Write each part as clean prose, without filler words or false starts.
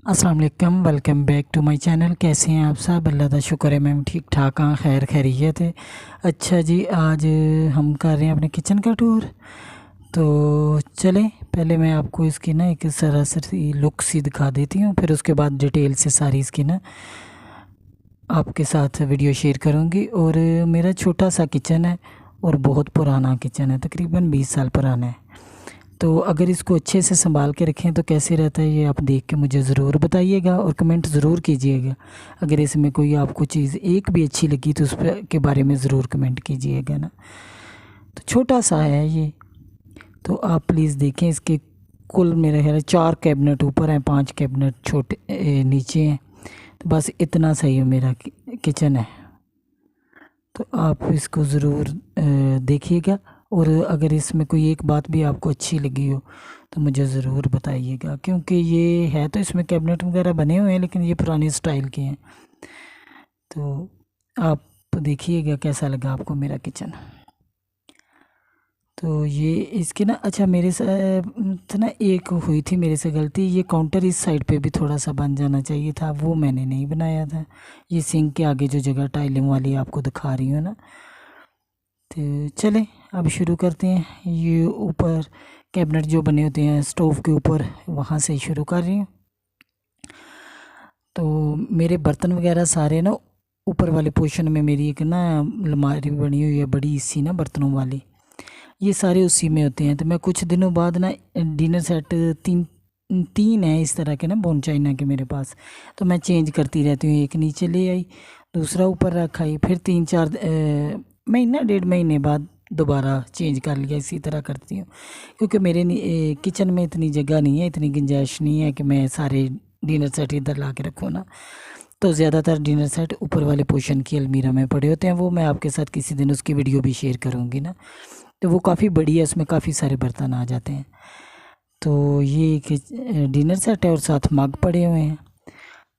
अस्सलाम वालेकुम, welcome back to my channel. कैसे हैं आप सब? अल्लाह का शुक्र है मैं ठीक ठाक हाँ, खैर खैरियत है। अच्छा जी, आज हम कर रहे हैं अपने किचन का टूर। तो चलें, पहले मैं आपको इसकी ना एक सरासर लुक सी दिखा देती हूँ, फिर उसके बाद डिटेल से सारी इसकी ना आपके साथ वीडियो शेयर करूँगी। और मेरा छोटा सा किचन है और बहुत पुराना किचन है, तकरीबन 20 साल पुराना है। तो अगर इसको अच्छे से संभाल के रखें तो कैसे रहता है, ये आप देख के मुझे ज़रूर बताइएगा और कमेंट ज़रूर कीजिएगा। अगर इसमें कोई आपको चीज़ एक भी अच्छी लगी तो उस पर के बारे में ज़रूर कमेंट कीजिएगा ना। तो छोटा सा है ये, तो आप प्लीज़ देखें। इसके कुल मेरे ख्याल है 4 कैबिनेट ऊपर हैं, 5 कैबिनेट छोटे नीचे हैं। तो बस इतना सही है मेरा किचन है। तो आप इसको ज़रूर देखिएगा, और अगर इसमें कोई एक बात भी आपको अच्छी लगी हो तो मुझे ज़रूर बताइएगा, क्योंकि ये है तो इसमें कैबिनेट वगैरह बने हुए हैं लेकिन ये पुराने स्टाइल के हैं। तो आप देखिएगा कैसा लगा आपको मेरा किचन। तो ये इसके ना, अच्छा मेरे साथ ना एक हुई थी मेरे से गलती, ये काउंटर इस साइड पे भी थोड़ा सा बन जाना चाहिए था, वो मैंने नहीं बनाया था। ये सिंक के आगे जो जगह टाइलिंग वाली आपको दिखा रही हूँ ना। तो चलें अब शुरू करते हैं। ये ऊपर कैबिनेट जो बने होते हैं स्टोव के ऊपर, वहाँ से शुरू कर रही हूँ। तो मेरे बर्तन वगैरह सारे ना ऊपर वाले पोर्शन में मेरी एक ना अलमारी बनी हुई है बड़ी सी ना, बर्तनों वाली। ये सारे उसी में होते हैं। तो मैं कुछ दिनों बाद ना डिनर सेट तीन तीन है इस तरह के ना, बोन चाइना के मेरे पास। तो मैं चेंज करती रहती हूँ, एक नीचे ले आई, दूसरा ऊपर रखा ही, फिर 3-4 महीना 1.5 महीने बाद दोबारा चेंज कर लिया। इसी तरह करती हूँ, क्योंकि मेरे किचन में इतनी जगह नहीं है, इतनी गुंजाइश नहीं है कि मैं सारे डिनर सेट इधर ला के रखूँ ना। तो ज़्यादातर डिनर सेट ऊपर वाले पोर्शन की अलमीरा में पड़े होते हैं। वो मैं आपके साथ किसी दिन उसकी वीडियो भी शेयर करूँगी ना। तो वो काफ़ी बड़ी है, उसमें काफ़ी सारे बर्तन आ जाते हैं। तो ये एक डिनर सेट है और साथ मग पड़े हुए हैं।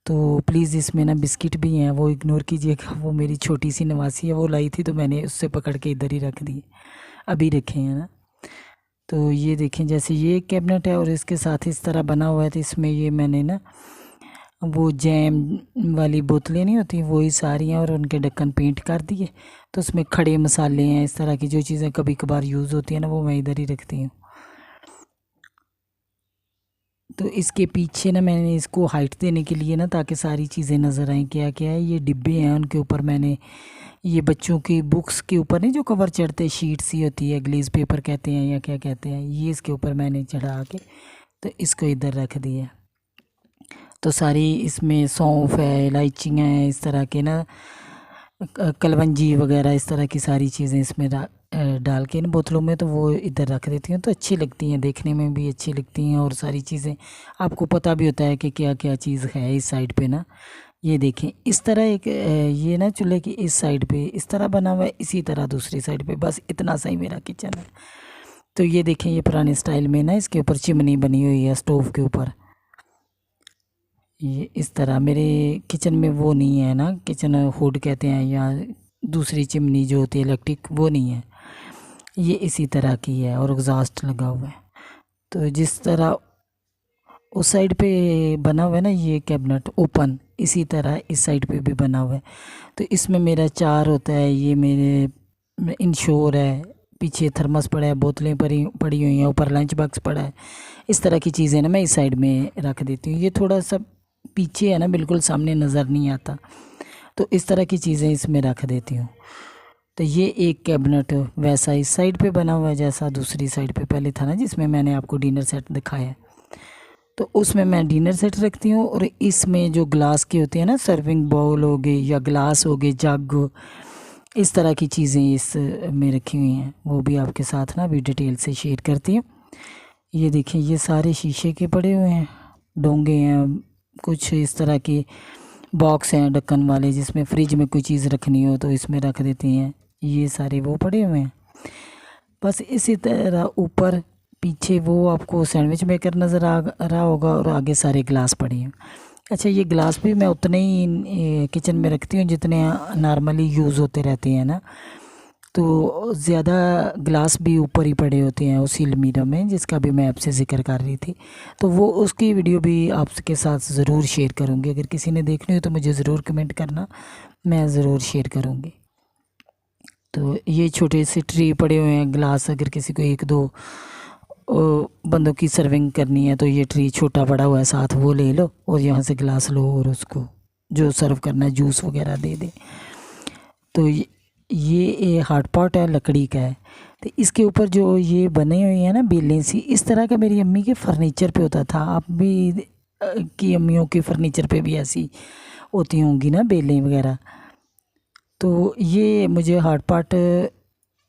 तो प्लीज़ इसमें ना बिस्किट भी हैं, वो इग्नोर कीजिएगा। वो मेरी छोटी सी नवासी है, वो लाई थी तो मैंने उससे पकड़ के इधर ही रख दी, अभी रखे हैं ना। तो ये देखें, जैसे ये एक कैबिनेट है और इसके साथ इस तरह बना हुआ है। तो इसमें ये मैंने ना वो जैम वाली बोतलें नहीं होती, वही सारी हैं, और उनके ढक्कन पेंट कर दिए। तो उसमें खड़े मसाले हैं, इस तरह की जो चीज़ें कभी कभार यूज़ होती हैं ना, वो मैं इधर ही रखती हूँ। तो इसके पीछे ना मैंने इसको हाइट देने के लिए ना, ताकि सारी चीज़ें नज़र आएँ, क्या क्या है। ये डिब्बे हैं, उनके ऊपर मैंने ये बच्चों की बुक्स के ऊपर नहीं जो कवर चढ़ते, शीट सी होती है, ग्लेज पेपर कहते हैं या क्या कहते हैं, ये इसके ऊपर मैंने चढ़ा के तो इसको इधर रख दिया। तो सारी इसमें सौंफ है, इलायचियाँ हैं, इस तरह के ना कलवंजी वगैरह, इस तरह की सारी चीज़ें इसमें डाल के इन बोतलों में, तो वो इधर रख देती हूँ। तो अच्छी लगती हैं, देखने में भी अच्छी लगती हैं, और सारी चीज़ें आपको पता भी होता है कि क्या क्या चीज़ है इस साइड पे ना। ये देखें इस तरह एक ये ना चूल्हे की इस साइड पे इस तरह बना हुआ है, इसी तरह दूसरी साइड पे, बस इतना सा ही मेरा किचन है। तो ये देखें, ये पुराने स्टाइल में ना इसके ऊपर चिमनी बनी हुई है स्टोव के ऊपर। ये इस तरह मेरे किचन में वो नहीं है ना, किचन हुड कहते हैं, या दूसरी चिमनी जो होती है इलेक्ट्रिक, वो नहीं है। ये इसी तरह की है और एग्जॉस्ट लगा हुआ है। तो जिस तरह उस साइड पे बना हुआ है ना ये कैबिनेट ओपन, इसी तरह इस साइड पे भी बना हुआ है। तो इसमें मेरा चार होता है, ये मेरे इंश्योर है, पीछे थर्मस पड़ा है, बोतलें पड़ी पड़ी हुई हैं, ऊपर लंच बॉक्स पड़ा है। इस तरह की चीज़ें ना मैं इस साइड में रख देती हूँ। ये थोड़ा सा पीछे है ना, बिल्कुल सामने नज़र नहीं आता, तो इस तरह की चीज़ें इसमें रख देती हूँ। तो ये एक कैबिनेट वैसा इस साइड पे बना हुआ है जैसा दूसरी साइड पे पहले था ना, जिसमें मैंने आपको डिनर सेट दिखाया है। तो उसमें मैं डिनर सेट रखती हूँ, और इसमें जो ग्लास के होते हैं ना, सर्विंग बाउल हो गए या ग्लास हो गए, जग, इस तरह की चीज़ें इस में रखी हुई हैं, वो भी आपके साथ ना अभी डिटेल से शेयर करती हूँ। ये देखिए, ये सारे शीशे के पड़े हुए हैं, डोंगे हैं, कुछ इस तरह के बॉक्स हैं ढक्कन वाले, जिसमें फ्रिज में कोई चीज़ रखनी हो तो इसमें रख देती हैं। ये सारे वो पड़े हुए हैं। बस इसी तरह ऊपर पीछे वो आपको सैंडविच मेकर नज़र आ रहा होगा, और आगे सारे ग्लास पड़े हैं। अच्छा, ये ग्लास भी मैं उतने ही किचन में रखती हूँ जितने नॉर्मली यूज़ होते रहते हैं ना। तो ज़्यादा ग्लास भी ऊपर ही पड़े होते हैं उसी अलमीरा में, जिसका भी मैं आपसे ज़िक्र कर रही थी। तो वो उसकी वीडियो भी आपके साथ ज़रूर शेयर करूँगी। अगर किसी ने देखनी हो तो मुझे ज़रूर कमेंट करना, मैं ज़रूर शेयर करूँगी। तो ये छोटे से ट्रे पड़े हुए हैं ग्लास, अगर किसी को एक दो बंदों की सर्विंग करनी है तो ये ट्रे छोटा पड़ा हुआ है साथ, वो ले लो और यहाँ से ग्लास लो और उसको जो सर्व करना है जूस वगैरह दे दे। तो ये हार्ड पॉट है, लकड़ी का है। तो इसके ऊपर जो ये बने हुए हैं ना बेलें सी, इस तरह का मेरी अम्मी के फर्नीचर पे होता था। आप भी की अम्मियों के फर्नीचर पे भी ऐसी होती होंगी ना बेलें वगैरह। तो ये मुझे हार्ड पॉट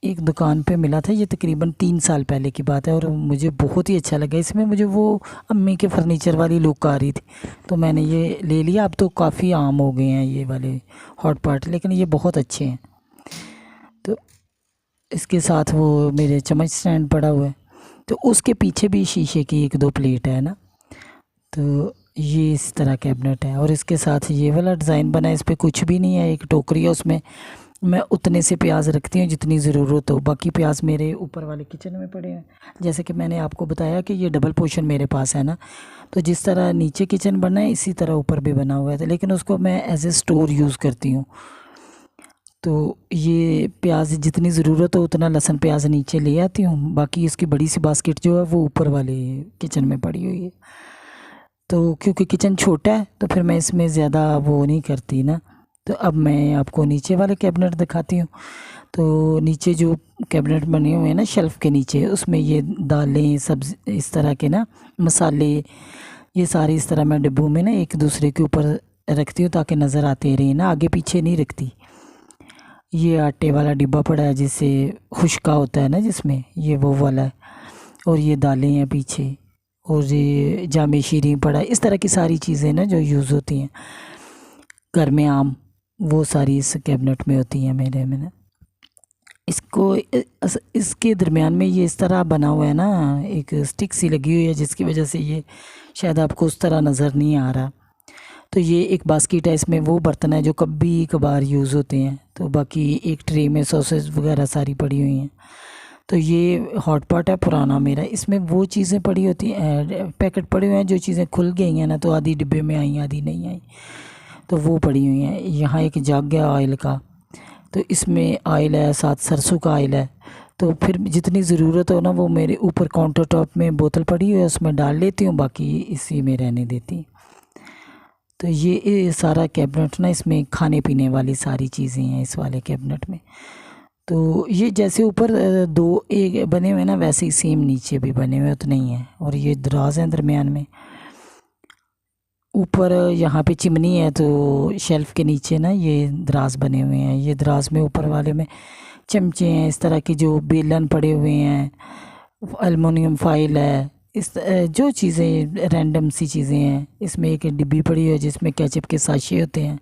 एक दुकान पे मिला था, ये तकरीबन 3 साल पहले की बात है, और मुझे बहुत ही अच्छा लगा। इसमें मुझे वो अम्मी के फर्नीचर वाली लुक आ रही थी, तो मैंने ये ले लिया। अब तो काफ़ी आम हो गए हैं ये वाले हॉट पॉट, लेकिन ये बहुत अच्छे हैं। तो इसके साथ वो मेरे चम्मच स्टैंड पड़ा हुआ है। तो उसके पीछे भी शीशे की एक दो प्लेट है ना। तो ये इस तरह कैबिनेट है, और इसके साथ ये वाला डिज़ाइन बना है। इस पर कुछ भी नहीं है, एक टोकरी है, उसमें मैं उतने से प्याज रखती हूँ जितनी ज़रूरत हो। बाकी प्याज मेरे ऊपर वाले किचन में पड़े हैं। जैसे कि मैंने आपको बताया कि ये डबल पोर्शन मेरे पास है ना, तो जिस तरह नीचे किचन बना है इसी तरह ऊपर भी बना हुआ है, लेकिन उसको मैं एज ए स्टोर यूज़ करती हूँ। तो ये प्याज जितनी ज़रूरत हो उतना लहसुन प्याज नीचे ले आती हूँ, बाकी इसकी बड़ी सी बास्केट जो है वो ऊपर वाले किचन में पड़ी हुई है। तो क्योंकि किचन छोटा है तो फिर मैं इसमें ज़्यादा वो नहीं करती ना। तो अब मैं आपको नीचे वाले कैबिनेट दिखाती हूँ। तो नीचे जो कैबिनेट बने हुए हैं ना शेल्फ़ के नीचे, उसमें ये दालें सब्ज़ी इस तरह के ना मसाले, ये सारे इस तरह मैं डिब्बों में ना एक दूसरे के ऊपर रखती हूँ ताकि नज़र आते रहे ना, आगे पीछे नहीं रखती। ये आटे वाला डिब्बा पड़ा है जिससे खुशका होता है ना जिसमें, ये वो वाला है। और ये दालें हैं पीछे, और ये जामे शीरी पड़ा है। इस तरह की सारी चीज़ें ना जो यूज़ होती हैं घर में आम, वो सारी इस कैबिनेट में होती हैं मेरे में ना। इसको इसके दरमियान में ये इस तरह बना हुआ है ना, एक स्टिक सी लगी हुई है जिसकी वजह से ये शायद आपको उस तरह नज़र नहीं आ रहा। तो ये एक बास्केट है, इसमें वो बर्तन है जो कभी कभार यूज़ होते हैं। तो बाकी एक ट्रे में सॉसेज वगैरह सारी पड़ी हुई हैं। तो ये हॉट पॉट है पुराना मेरा, इसमें वो चीज़ें पड़ी होती हैं, पैकेट पड़े हुए हैं, जो चीज़ें खुल गई हैं ना तो आधी डिब्बे में आई आधी नहीं आई, तो वो पड़ी हुई हैं। यहाँ एक जग है ऑयल का, तो इसमें ऑयल है, साथ सरसों का ऑयल है। तो फिर जितनी ज़रूरत हो ना वो मेरे ऊपर काउंटर टॉप में बोतल पड़ी हुई है, उसमें डाल लेती हूँ, बाकी इसी में रहने देती। तो ये सारा कैबिनेट ना, इसमें खाने पीने वाली सारी चीज़ें हैं इस वाले कैबिनेट में। तो ये जैसे ऊपर दो एक बने हुए ना, वैसे ही सेम नीचे भी बने हुए उतने ही हैं। और ये दराज है दरमियान में, ऊपर यहाँ पे चिमनी है, तो शेल्फ़ के नीचे ना ये दराज बने हुए हैं। ये दराज में ऊपर वाले में चमचे हैं, इस तरह के जो बेलन पड़े हुए हैं, एलुमिनियम फाइल है, जो चीज़ें रैंडम सी चीज़ें हैं। इसमें एक डिब्बी पड़ी है जिसमें केचप के साशे होते हैं।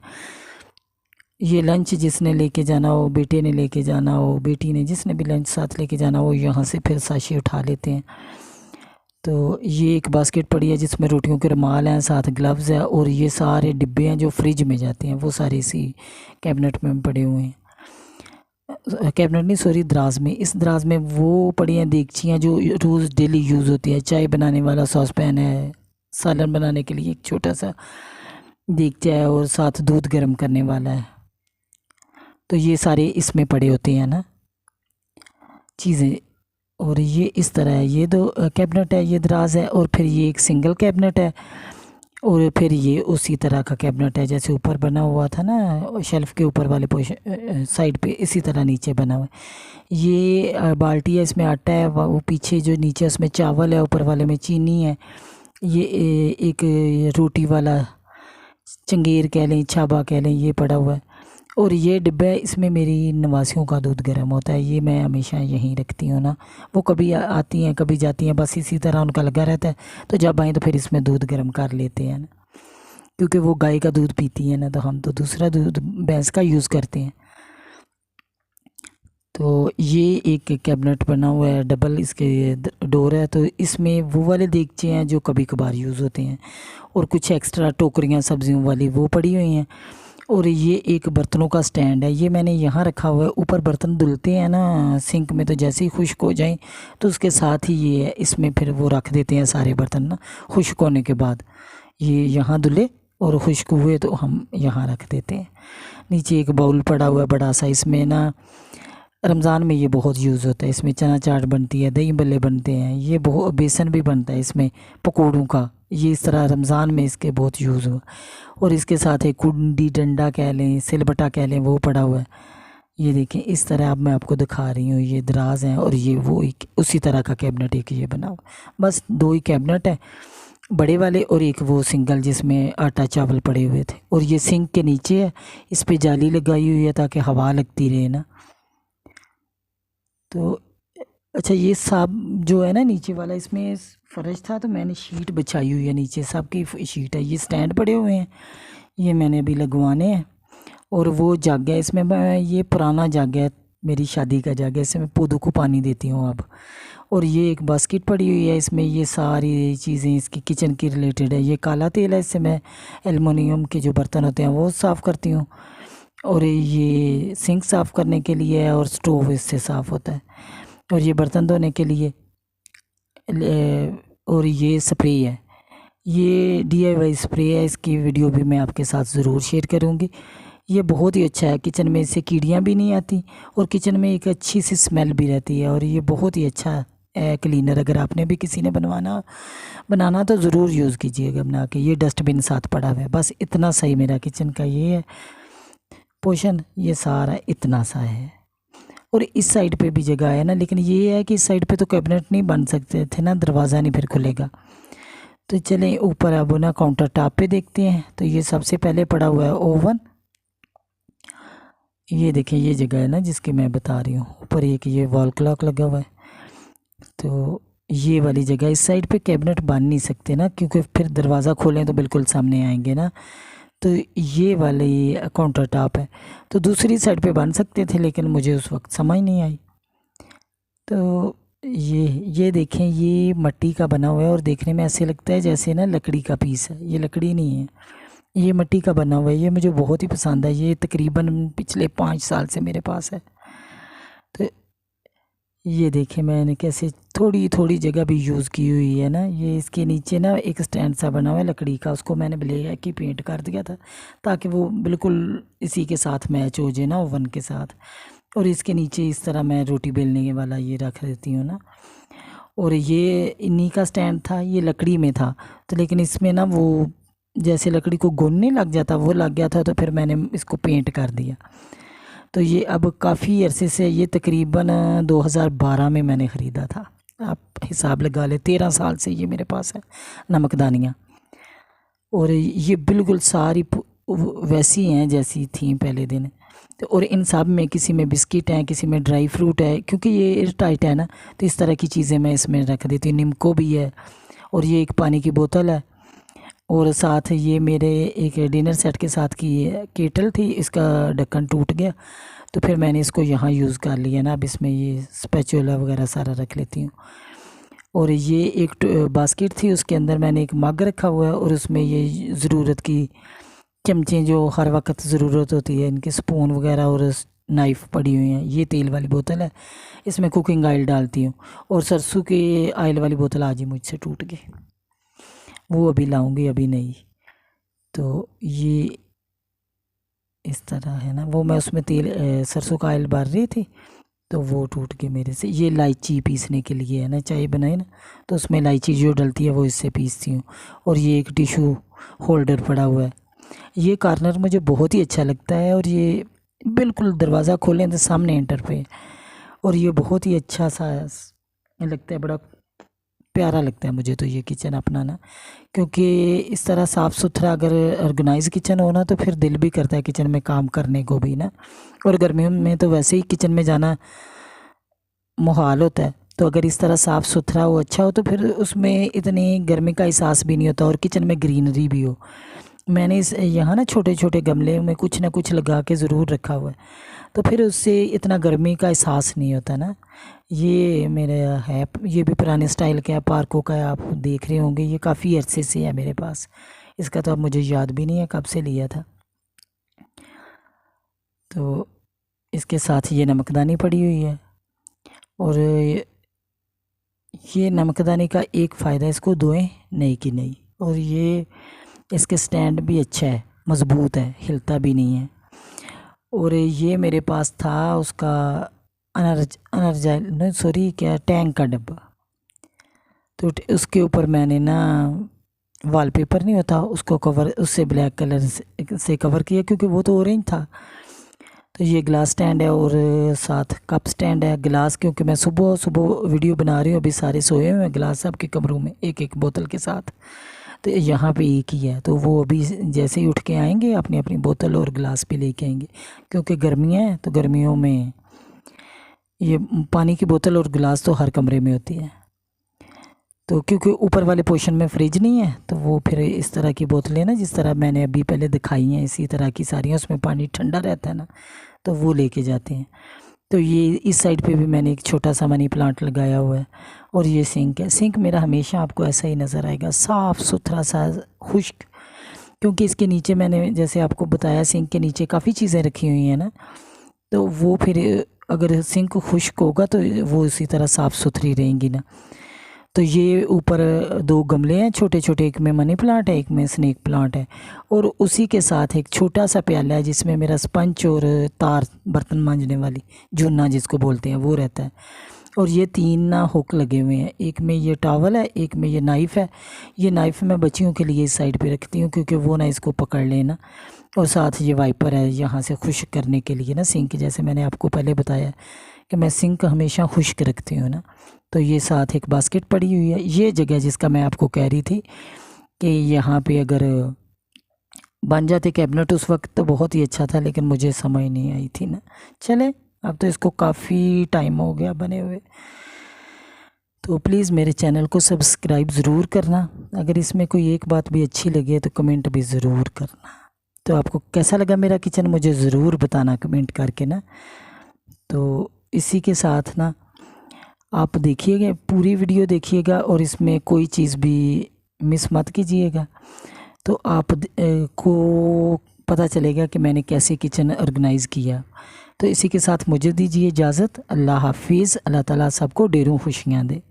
ये लंच जिसने लेके जाना हो, बेटे ने लेके जाना हो, बेटी ने, जिसने भी लंच साथ लेके जाना हो, यहाँ से फिर साशे उठा लेते हैं। तो ये एक बास्केट पड़ी है जिसमें रोटियों के रुमाल हैं, साथ ग्लव्स है, और ये सारे डिब्बे हैं जो फ्रिज में जाते हैं, वो सारे इसी कैबिनेट में पड़े हुए हैं। कैबिनेट नहीं सॉरी, दराज में। इस दराज में वो पड़ी हैं देगचियाँ जो रोज़ डेली यूज़ होती है। चाय बनाने वाला सॉस पैन है, सालन बनाने के लिए एक छोटा सा देगचा है, और साथ दूध गर्म करने वाला है। तो ये सारे इसमें पड़े होते हैं ना चीज़ें। और ये इस तरह है, ये दो कैबिनेट है, ये दराज है, और फिर ये एक सिंगल कैबिनेट है, और फिर ये उसी तरह का कैबिनेट है जैसे ऊपर बना हुआ था ना शेल्फ़ के ऊपर वाले पोर्शन साइड पे, इसी तरह नीचे बना हुआ है। ये बाल्टी है, इसमें आटा है, वो पीछे जो नीचे उसमें चावल है, ऊपर वाले में चीनी है। ये एक रोटी वाला चंगेर कह लें, छाबा कह लें, ये पड़ा हुआ है। और ये डिब्बा है, इसमें मेरी नवासियों का दूध गर्म होता है। ये मैं हमेशा यहीं रखती हूँ ना, वो कभी आती हैं कभी जाती हैं, बस इसी तरह उनका लगा रहता है। तो जब आएँ तो फिर इसमें दूध गर्म कर लेते हैं ना, क्योंकि वो गाय का दूध पीती है ना, तो हम तो दूसरा दूध भैंस का यूज़ करते हैं। तो ये एक कैबिनेट बना हुआ है, डबल इसके डोर है। तो इसमें वो वाले देगचे हैं जो कभी कभार यूज़ होते हैं, और कुछ एक्स्ट्रा टोकरियाँ सब्जियों वाली वो पड़ी हुई हैं। और ये एक बर्तनों का स्टैंड है, ये मैंने यहाँ रखा हुआ है। ऊपर बर्तन धुलते हैं ना सिंक में, तो जैसे ही खुश्क हो जाए तो उसके साथ ही ये है, इसमें फिर वो रख देते हैं सारे बर्तन ना खुश्क होने के बाद। ये यहाँ धुले और खुश्क हुए तो हम यहाँ रख देते हैं। नीचे एक बाउल पड़ा हुआ है बड़ा सा, इसमें ना रमज़ान में ये बहुत यूज़ होता है। इसमें चना चाट बनती है, दही बल्ले बनते हैं, ये बहुत बेसन भी बनता है इसमें पकौड़ों का। ये इस तरह रमज़ान में इसके बहुत यूज़ हुआ। और इसके साथ एक कुंडी डंडा कह लें, सिलबटा कह लें, वो पड़ा हुआ है। ये देखें इस तरह अब मैं आपको दिखा रही हूँ, ये दराज हैं और ये वो एक उसी तरह का कैबिनेट एक ये बना हुआ। बस दो ही कैबिनेट है, बड़े वाले और एक वो सिंगल जिसमें आटा चावल पड़े हुए थे। और ये सिंक के नीचे है, इस पे जाली लगाई हुई है ताकि हवा लगती रहे ना। तो अच्छा, ये साब जो है ना नीचे वाला, इसमें फर्श था तो मैंने शीट बिछाई हुई है नीचे, सब की शीट है। ये स्टैंड पड़े हुए हैं, ये मैंने अभी लगवाने हैं। और वो जग है, इसमें मैं ये पुराना जग है, मेरी शादी का जग है, इसमें पौधों को पानी देती हूँ अब। और ये एक बास्केट पड़ी हुई है, इसमें ये सारी चीज़ें इसकी किचन की रिलेटेड है। ये काला तेल है, इससे मैं एलुमिनियम के जो बर्तन होते हैं वो साफ़ करती हूँ। और ये सिंक साफ़ करने के लिए है और स्टोव इससे साफ़ होता है। और ये बर्तन धोने के लिए। और ये स्प्रे है, ये DIY स्प्रे है, इसकी वीडियो भी मैं आपके साथ ज़रूर शेयर करूँगी। ये बहुत ही अच्छा है, किचन में इससे कीड़ियाँ भी नहीं आती और किचन में एक अच्छी सी स्मेल भी रहती है। और ये बहुत ही अच्छा है क्लीनर। अगर आपने भी किसी ने बनाना तो ज़रूर यूज़ कीजिएगा बना के। ये डस्टबिन साथ पड़ा हुआ है, बस इतना सही मेरा किचन का ये है पोर्शन, ये सारा इतना सा है। और इस साइड पे भी जगह है ना, लेकिन ये है कि इस साइड पे तो कैबिनेट नहीं बन सकते थे ना, दरवाज़ा नहीं फिर खुलेगा। तो चलें ऊपर अब ना काउंटर टॉप पे देखते हैं। तो ये सबसे पहले पड़ा हुआ है ओवन। ये देखें ये जगह है ना जिसकी मैं बता रही हूँ, ऊपर एक ये वॉल क्लॉक लगा हुआ है। तो ये वाली जगह, इस साइड पे कैबिनेट बन नहीं सकते ना, क्योंकि फिर दरवाज़ा खोलें तो बिल्कुल सामने आएंगे ना। तो ये वाली काउंटर टॉप है। तो दूसरी साइड पे बन सकते थे, लेकिन मुझे उस वक्त समझ नहीं आई। तो ये देखें, ये मिट्टी का बना हुआ है और देखने में ऐसे लगता है जैसे ना लकड़ी का पीस है। ये लकड़ी नहीं है, ये मिट्टी का बना हुआ है। ये मुझे बहुत ही पसंद है, ये तकरीबन पिछले 5 साल से मेरे पास है। तो ये देखें मैंने कैसे थोड़ी थोड़ी जगह भी यूज़ की हुई है ना। ये इसके नीचे ना एक स्टैंड सा बना हुआ है लकड़ी का, उसको मैंने ब्लैक की पेंट कर दिया था ताकि वो बिल्कुल इसी के साथ मैच हो जाए ना, ओवन के साथ। और इसके नीचे इस तरह मैं रोटी बेलने के वाला ये रख देती हूँ ना। और ये इन्हीं का स्टैंड था, ये लकड़ी में था तो, लेकिन इसमें ना वो जैसे लकड़ी को घुनने लग जाता वो लग गया था, तो फिर मैंने इसको पेंट कर दिया। तो ये अब काफ़ी अरसे से, ये तकरीबन 2012 में मैंने ख़रीदा था। आप हिसाब लगा ले, 13 साल से ये मेरे पास है नमकदानियाँ। और ये बिल्कुल सारी वैसी हैं जैसी थी पहले दिन। तो और इन सब में किसी में बिस्किट है, किसी में ड्राई फ्रूट है, क्योंकि ये एयर टाइट है ना, तो इस तरह की चीज़ें मैं इसमें रख देती हूँ। निम्को भी है और ये एक पानी की बोतल है। और साथ ये मेरे एक डिनर सेट के साथ की केटल थी, इसका ढक्कन टूट गया तो फिर मैंने इसको यहाँ यूज़ कर लिया ना। अब इसमें ये स्पैचुला वगैरह सारा रख लेती हूँ। और ये एक बास्केट थी, उसके अंदर मैंने एक मग रखा हुआ है और उसमें ये ज़रूरत की चमचे जो हर वक्त ज़रूरत होती है, इनके स्पून वगैरह और नाइफ़ पड़ी हुई हैं। ये तेल वाली बोतल है, इसमें कुकिंग ऑयल डालती हूँ। और सरसों के ऑयल वाली बोतल आज ही मुझसे टूट गई, वो अभी लाऊंगी, अभी नहीं। तो ये इस तरह है ना, वो मैं उसमें तेल सरसों का ऑयल भर रही थी तो वो टूट गए मेरे से। ये इलायची पीसने के लिए है ना, चाय बनाए ना तो उसमें इलायची जो डलती है वो इससे पीसती हूँ। और ये एक टिशू होल्डर पड़ा हुआ है, ये कॉर्नर मुझे बहुत ही अच्छा लगता है। और ये बिल्कुल दरवाज़ा खोलें तो सामने एंटर पे। और ये बहुत ही अच्छा सा लगता है, बड़ा प्यारा लगता है मुझे तो ये किचन अपना ना। क्योंकि इस तरह साफ़ सुथरा अगर ऑर्गेनाइज किचन हो ना तो फिर दिल भी करता है किचन में काम करने को भी ना। और गर्मियों में तो वैसे ही किचन में जाना मुहाल होता है, तो अगर इस तरह साफ़ सुथरा हो, अच्छा हो, तो फिर उसमें इतनी गर्मी का एहसास भी नहीं होता और किचन में ग्रीनरी भी हो। मैंने इस यहाँ ना छोटे छोटे गमले में कुछ ना कुछ लगा के ज़रूर रखा हुआ है, तो फिर उससे इतना गर्मी का एहसास नहीं होता ना। ये मेरा है, ये भी पुराने स्टाइल का है, पार्कों का है, आप देख रहे होंगे। ये काफ़ी अरसे से है मेरे पास, इसका तो अब मुझे याद भी नहीं है कब से लिया था। तो इसके साथ ये नमकदानी पड़ी हुई है। और ये नमकदानी का एक फ़ायदा, इसको धोएं नहीं कि नहीं। और ये इसके स्टैंड भी अच्छा है, मज़बूत है, हिलता भी नहीं है। और ये मेरे पास था उसका नहीं सॉरी क्या, टैंक का डब्बा। तो उसके ऊपर मैंने ना वॉलपेपर नहीं होता उसको कवर, उससे ब्लैक कलर से कवर किया, क्योंकि वो तो ऑरेंज था। तो ये ग्लास स्टैंड है और साथ कप स्टैंड है। गिलास क्योंकि मैं सुबह सुबह वीडियो बना रही हूँ, अभी सारे सोए हुए हैं, गिलास सबके कमरों में एक एक बोतल के साथ। तो यहाँ पे एक ही है, तो वो अभी जैसे ही उठ के आएंगे अपनी अपनी बोतल और गिलास भी लेके आएंगे, क्योंकि गर्मियाँ हैं तो गर्मियों में ये पानी की बोतल और गिलास तो हर कमरे में होती है। तो क्योंकि ऊपर वाले पोर्शन में फ्रिज नहीं है, तो वो फिर इस तरह की बोतलें ना, जिस तरह मैंने अभी पहले दिखाई हैं इसी तरह की सारी, उसमें पानी ठंडा रहता है ना, तो वो लेके जाते हैं। तो ये इस साइड पे भी मैंने एक छोटा सा मनी प्लांट लगाया हुआ है। और ये सिंक है। सिंक मेरा हमेशा आपको ऐसा ही नज़र आएगा, साफ़ सुथरा सा, खुश्क। क्योंकि इसके नीचे मैंने जैसे आपको बताया, सिंक के नीचे काफ़ी चीज़ें रखी हुई हैं ना, तो वो फिर अगर सिंक खुश्क होगा तो वो इसी तरह साफ़ सुथरी रहेंगी ना। तो ये ऊपर 2 गमले हैं छोटे छोटे, एक में मनी प्लांट है, एक में स्नेक प्लांट है। और उसी के साथ एक छोटा सा प्याला है जिसमें मेरा स्पंज और तार, बर्तन मांजने वाली जूना जिसको बोलते हैं, वो रहता है। और ये 3 ना हुक लगे हुए हैं, एक में ये टॉवल है, एक में ये नाइफ़ है। ये नाइफ़ मैं बच्चियों के लिए इस साइड पे रखती हूँ, क्योंकि वो ना इसको पकड़ लेना। और साथ ये वाइपर है यहाँ से खुश्क करने के लिए ना सिंक, जैसे मैंने आपको पहले बताया कि मैं सिंक हमेशा खुश्क रखती हूँ ना। तो ये साथ एक बास्केट पड़ी हुई है। ये जगह जिसका मैं आपको कह रही थी कि यहाँ पे अगर बन जाते कैबिनेट उस वक्त तो बहुत ही अच्छा था, लेकिन मुझे समझ नहीं आई थी ना। चले, अब तो इसको काफ़ी टाइम हो गया बने हुए। तो प्लीज़ मेरे चैनल को सब्सक्राइब ज़रूर करना। अगर इसमें कोई एक बात भी अच्छी लगे तो कमेंट भी ज़रूर करना। तो आपको कैसा लगा मेरा किचन, मुझे ज़रूर बताना कमेंट करके ना। तो इसी के साथ ना आप देखिएगा, पूरी वीडियो देखिएगा और इसमें कोई चीज़ भी मिस मत कीजिएगा। तो आप को पता चलेगा कि मैंने कैसे किचन ऑर्गेनाइज़ किया। तो इसी के साथ मुझे दीजिए इजाज़त। अल्लाह हाफिज़। अल्लाह ताला सबको ढेरों खुशियाँ दे।